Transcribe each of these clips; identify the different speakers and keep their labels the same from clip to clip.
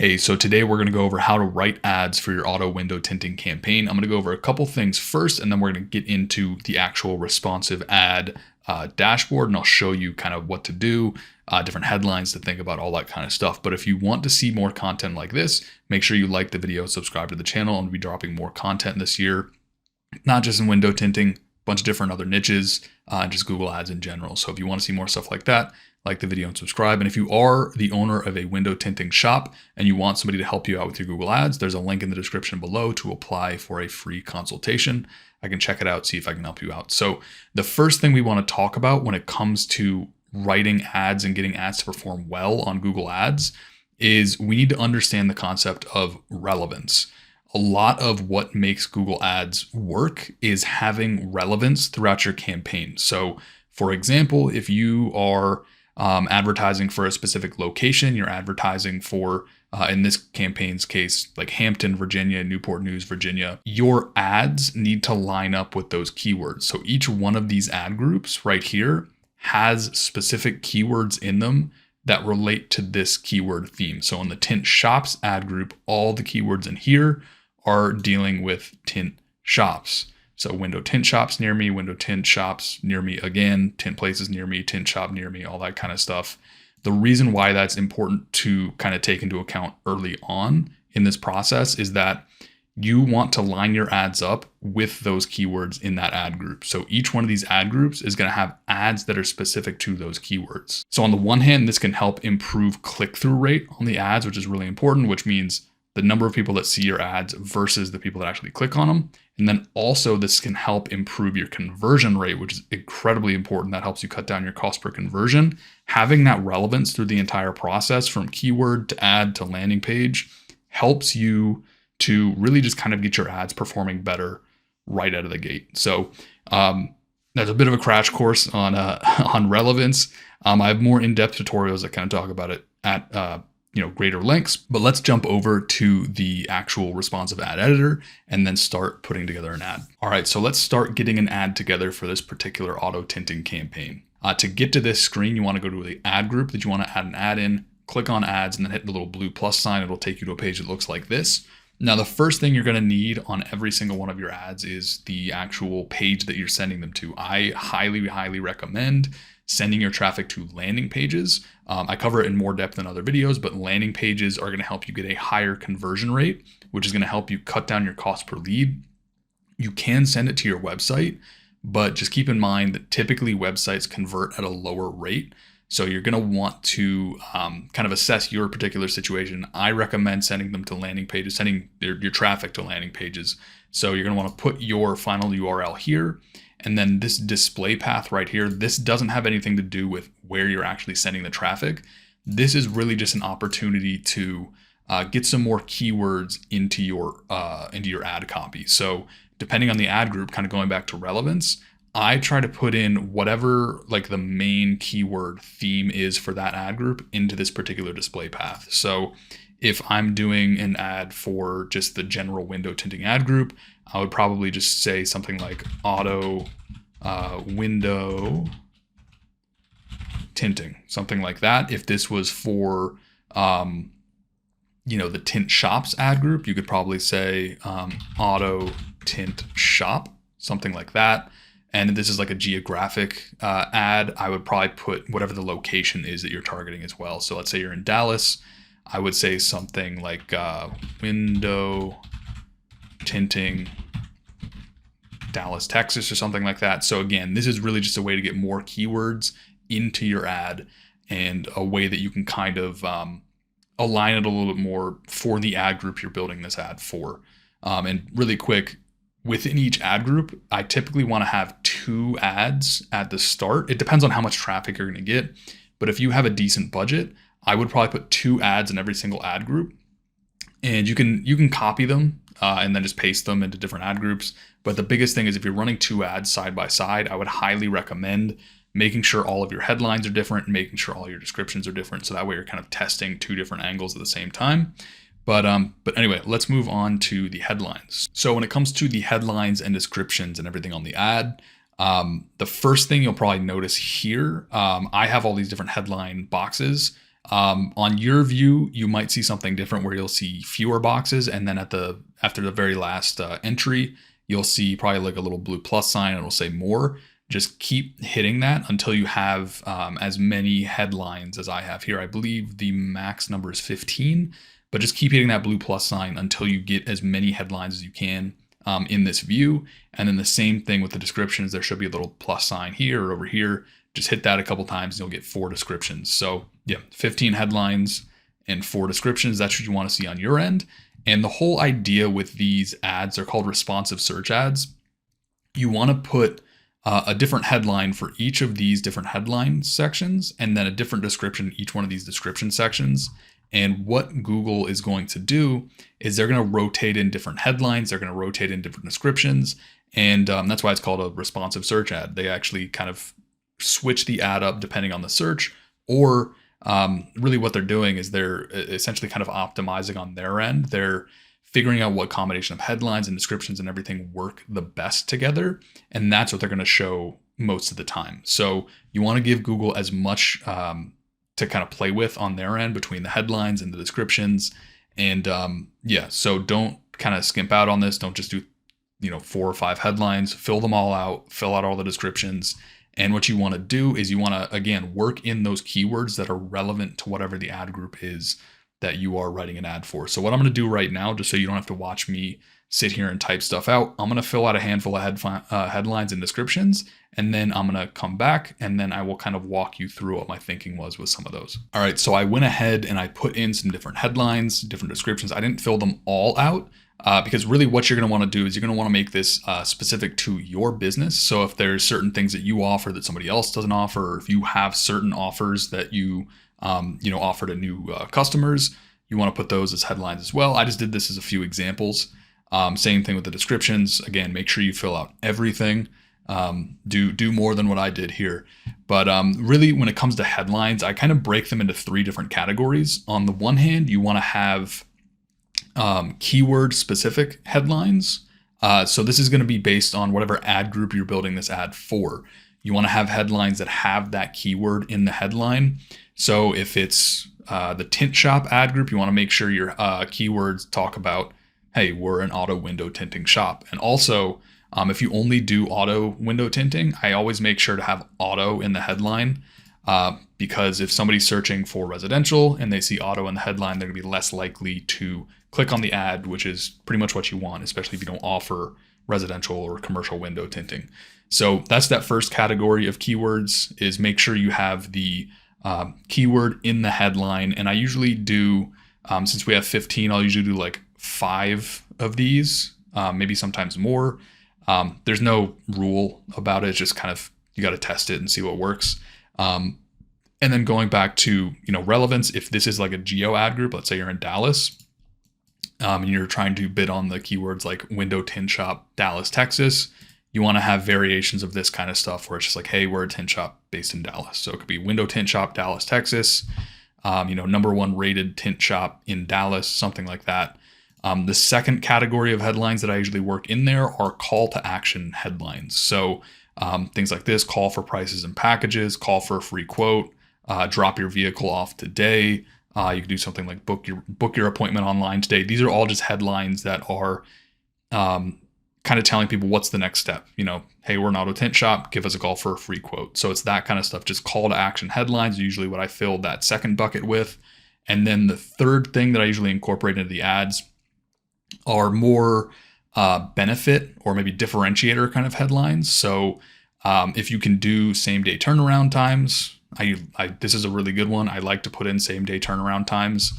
Speaker 1: Hey, so today we're going to go over how to write ads for your auto window tinting campaign. I'm going to go over a couple things first, and then we're going to get into the actual responsive ad dashboard, and I'll show you kind of what to do, different headlines to think about, all that kind of stuff. But if you want to see more content like this, make sure you like the video, subscribe to the channel, and we'll be dropping more content this year, not just in window tinting, a bunch of different other niches, and just Google Ads in general. So if you want to see more stuff like that, like the video and subscribe. And if you are the owner of a window tinting shop and you want somebody to help you out with your Google Ads, there's a link in the description below to apply for a free consultation. I can check it out, see if I can help you out. So the first thing we want to talk about when it comes to writing ads and getting ads to perform well on Google Ads is we need to understand the concept of relevance. A lot of what makes Google Ads work is having relevance throughout your campaign. So for example, if you are advertising for a specific location, you're advertising for, in this campaign's case, like Hampton, Virginia, Newport News, Virginia, your ads need to line up with those keywords. So each one of these ad groups right here has specific keywords in them that relate to this keyword theme. So in the Tint Shops ad group, all the keywords in here are dealing with tint shops. So window tint shops near me, window tint shops near me again, tint places near me, tint shop near me, all that kind of stuff. The reason why that's important to kind of take into account early on in this process is that you want to line your ads up with those keywords in that ad group. So each one of these ad groups is going to have ads that are specific to those keywords. So on the one hand, this can help improve click-through rate on the ads, which is really important, which means the number of people that see your ads versus the people that actually click on them. And then also this can help improve your conversion rate, which is incredibly important. That helps you cut down your cost per conversion. Having that relevance through the entire process from keyword to ad to landing page helps you to really just kind of get your ads performing better right out of the gate. So that's a bit of a crash course on on relevance. I have more in-depth tutorials that kind of talk about it at greater lengths, but let's jump over to the actual responsive ad editor and then start putting together an ad. All right, so let's start getting an ad together for this particular auto tinting campaign. To get to this screen, you want to go to the ad group that you want to add an ad in, click on ads, and then hit the little blue plus sign. It'll take you to a page that looks like this. Now, the first thing you're going to need on every single one of your ads is the actual page that you're sending them to. I highly, highly recommend sending your traffic to landing pages. I cover it in more depth than other videos, but landing pages are going to help you get a higher conversion rate, which is going to help you cut down your cost per lead. You can send it to your website, but just keep in mind that typically websites convert at a lower rate. So you're going to want to kind of assess your particular situation. I recommend sending them to landing pages, sending your traffic to landing pages. So you're going to want to put your final URL here. And then this display path right here, this doesn't have anything to do with where you're actually sending the traffic. This is really just an opportunity to get some more keywords into your ad copy. So depending on the ad group, kind of going back to relevance, I try to put in whatever like the main keyword theme is for that ad group into this particular display path. So if I'm doing an ad for just the general window tinting ad group, I would probably just say something like auto window tinting, something like that. If this was for, the tint shops ad group, you could probably say auto tint shop, something like that. And if this is like a geographic ad, I would probably put whatever the location is that you're targeting as well. So let's say you're in Dallas, I would say something like window tinting Dallas, Texas, or something like that. So again, this is really just a way to get more keywords into your ad and a way that you can kind of align it a little bit more for the ad group you're building this ad for. And really quick, within each ad group, I typically want to have 2 ads at the start. It depends on how much traffic you're going to get. But if you have a decent budget, I would probably put 2 ads in every single ad group. And you can copy them and then just paste them into different ad groups. But the biggest thing is if you're running 2 ads side by side, I would highly recommend making sure all of your headlines are different and making sure all your descriptions are different. So that way you're kind of testing 2 different angles at the same time. But anyway, let's move on to the headlines. So when it comes to the headlines and descriptions and everything on the ad, the first thing you'll probably notice here, I have all these different headline boxes. On your view, you might see something different where you'll see fewer boxes, and then after the very last entry, you'll see probably like a little blue plus sign and it'll say more. Just keep hitting that until you have as many headlines as I have here. I believe the max number is 15, but just keep hitting that blue plus sign until you get as many headlines as you can in this view. And then the same thing with the descriptions. There should be a little plus sign here or over here. Just hit that a couple times and you'll get 4 descriptions. So yeah, 15 headlines and 4 descriptions. That's what you want to see on your end. And the whole idea with these ads, they're called responsive search ads. You want to put a different headline for each of these different headline sections, and then a different description in each one of these description sections. And what Google is going to do is they're going to rotate in different headlines. They're going to rotate in different descriptions. And that's why it's called a responsive search ad. They actually kind of switch the ad up depending on the search, or really what they're doing is they're essentially kind of optimizing on their end. They're figuring out what combination of headlines and descriptions and everything work the best together. And that's what they're going to show most of the time. So you want to give Google as much to kind of play with on their end between the headlines and the descriptions. And yeah, so don't kind of skimp out on this. Don't just do 4 or 5 headlines, fill them all out, fill out all the descriptions. And what you want to do is you want to, again, work in those keywords that are relevant to whatever the ad group is that you are writing an ad for. So what I'm going to do right now, just so you don't have to watch me sit here and type stuff out, I'm going to fill out a handful of headlines and descriptions, and then I'm going to come back and then I will kind of walk you through what my thinking was with some of those. All right, so I went ahead and I put in some different headlines, different descriptions. I didn't fill them all out because really what you're going to want to do is you're going to want to make this specific to your business. So if there's certain things that you offer that somebody else doesn't offer, or if you have certain offers that you offer to new customers, you want to put those as headlines as well. I just did this as a few examples. Same thing with the descriptions. Again, make sure you fill out everything. Do more than what I did here. But really, when it comes to headlines, I kind of break them into 3 different categories. On the one hand, you want to have keyword specific headlines. So this is going to be based on whatever ad group you're building this ad for. You want to have headlines that have that keyword in the headline. So if it's the tint shop ad group, you want to make sure your keywords talk about, hey, we're an auto window tinting shop. And also, if you only do auto window tinting, I always make sure to have auto in the headline because if somebody's searching for residential and they see auto in the headline, they're going to be less likely to click on the ad, which is pretty much what you want, especially if you don't offer residential or commercial window tinting. So that's that first category of keywords, is make sure you have the keyword in the headline. And I usually do, since we have 15, I'll usually do like 5 of these, maybe sometimes more. There's no rule about it. It's just kind of, you got to test it and see what works. And then going back to, relevance, if this is like a geo ad group, let's say you're in Dallas, and you're trying to bid on the keywords like window tint shop, Dallas, Texas, you want to have variations of this kind of stuff where it's just like, hey, we're a tint shop based in Dallas. So it could be window tint shop, Dallas, Texas, number 1 rated tint shop in Dallas, something like that. The second category of headlines that I usually work in there are call to action headlines. So things like this: call for prices and packages, call for a free quote, drop your vehicle off today. You can do something like book your appointment online today. These are all just headlines that are kind of telling people what's the next step. Hey, we're an auto tint shop, give us a call for a free quote. So it's that kind of stuff. Just call to action headlines, usually what I fill that second bucket with. And then the third thing that I usually incorporate into the ads are more benefit or maybe differentiator kind of headlines. So if you can do same day turnaround times, this is a really good one. I like to put in same day turnaround times,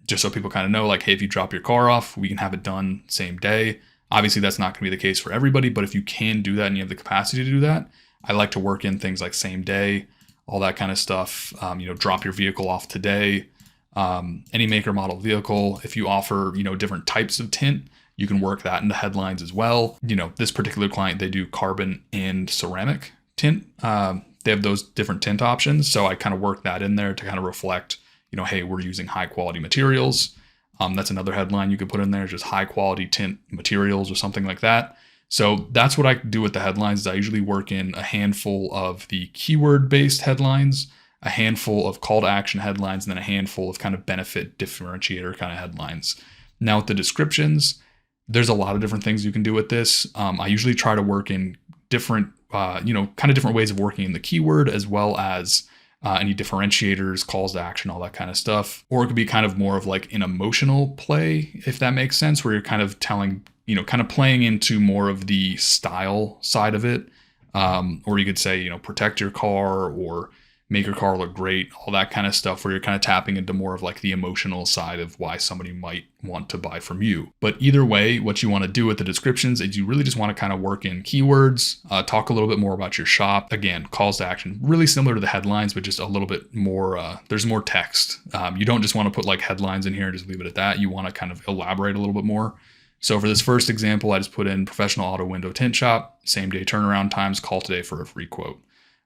Speaker 1: just so people kind of know, like, hey, if you drop your car off, we can have it done same day. Obviously, that's not going to be the case for everybody, but if you can do that and you have the capacity to do that, I like to work in things like same day, all that kind of stuff. Drop your vehicle off today. Any make or model vehicle. If you offer, different types of tint, you can work that into headlines as well. This particular client, they do carbon and ceramic tint. They have those different tint options. So I kind of work that in there to kind of reflect, hey, we're using high quality materials. That's another headline you could put in there, just high quality tint materials or something like that. So that's what I do with the headlines. Is I usually work in a handful of the keyword based headlines. a handful of call to action headlines, and then a handful of kind of benefit differentiator kind of headlines. Now with the descriptions, there's a lot of different things you can do with this. I usually try to work in different, kind of different ways of working in the keyword, as well as any differentiators, calls to action, all that kind of stuff. Or it could be kind of more of like an emotional play, if that makes sense, where you're kind of telling, kind of playing into more of the style side of it. Or you could say, protect your car, or make your car look great, all that kind of stuff, where you're kind of tapping into more of like the emotional side of why somebody might want to buy from you. But either way, what you want to do with the descriptions is you really just want to kind of work in keywords, talk a little bit more about your shop. Again, calls to action, really similar to the headlines, but just a little bit more, there's more text. You don't just want to put like headlines in here and just leave it at that. You want to kind of elaborate a little bit more. So for this first example, I just put in professional auto window tint shop, same day turnaround times, call today for a free quote.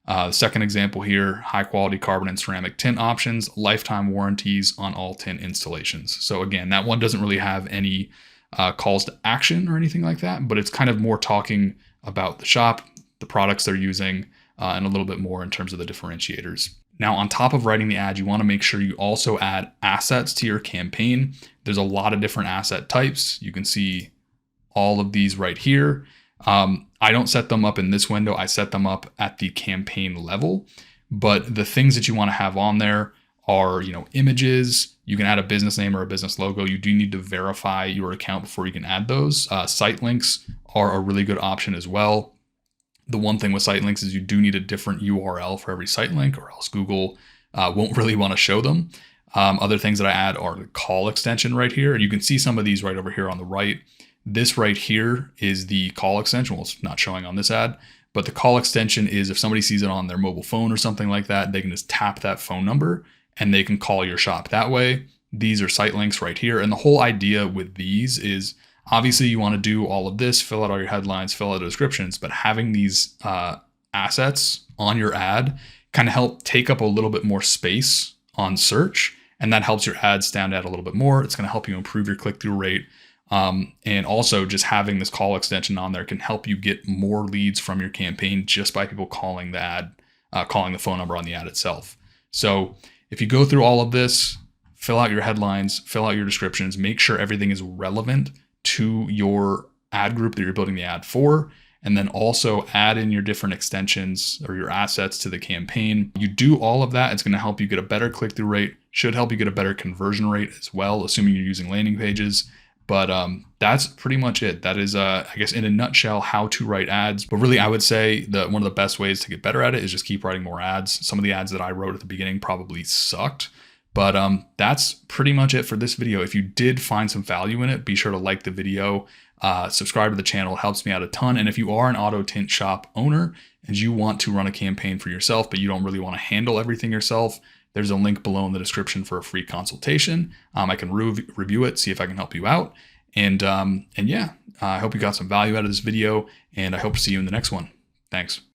Speaker 1: The second example here, high quality carbon and ceramic tint options, lifetime warranties on all tint installations. So again, that one doesn't really have any calls to action or anything like that, but it's kind of more talking about the shop, the products they're using, and a little bit more in terms of the differentiators. Now, on top of writing the ad, you want to make sure you also add assets to your campaign. There's a lot of different asset types. You can see all of these right here. I don't set them up in this window. I set them up at the campaign level, but the things that you want to have on there are, images. You can add a business name or a business logo. You do need to verify your account before you can add those. Site links are a really good option as well. The one thing with site links is you do need a different URL for every site link, or else Google won't really want to show them. Other things that I add are the call extension right here. And you can see some of these right over here on the right. This right here is the call extension. Well, it's not showing on this ad, but the call extension is if somebody sees it on their mobile phone or something like that, they can just tap that phone number and they can call your shop that way. These are site links right here. And the whole idea with these is obviously you want to do all of this, fill out all your headlines, fill out the descriptions, but having these assets on your ad kind of help take up a little bit more space on search. And that helps your ad stand out a little bit more. It's going to help you improve your click-through rate. And also just having this call extension on there can help you get more leads from your campaign just by people calling the ad, calling the phone number on the ad itself. So if you go through all of this, fill out your headlines, fill out your descriptions, make sure everything is relevant to your ad group that you're building the ad for, and then also add in your different extensions or your assets to the campaign. You do all of that, it's going to help you get a better click-through rate, should help you get a better conversion rate as well, assuming you're using landing pages. But that's pretty much it. That is, I guess, in a nutshell, how to write ads. But really, I would say that one of the best ways to get better at it is just keep writing more ads. Some of the ads that I wrote at the beginning probably sucked. But that's pretty much it for this video. If you did find some value in it, be sure to like the video, subscribe to the channel. It helps me out a ton. And if you are an auto tint shop owner and you want to run a campaign for yourself, but you don't really want to handle everything yourself, there's a link below in the description for a free consultation. I can review it, see if I can help you out. And yeah, I hope you got some value out of this video, and I hope to see you in the next one. Thanks.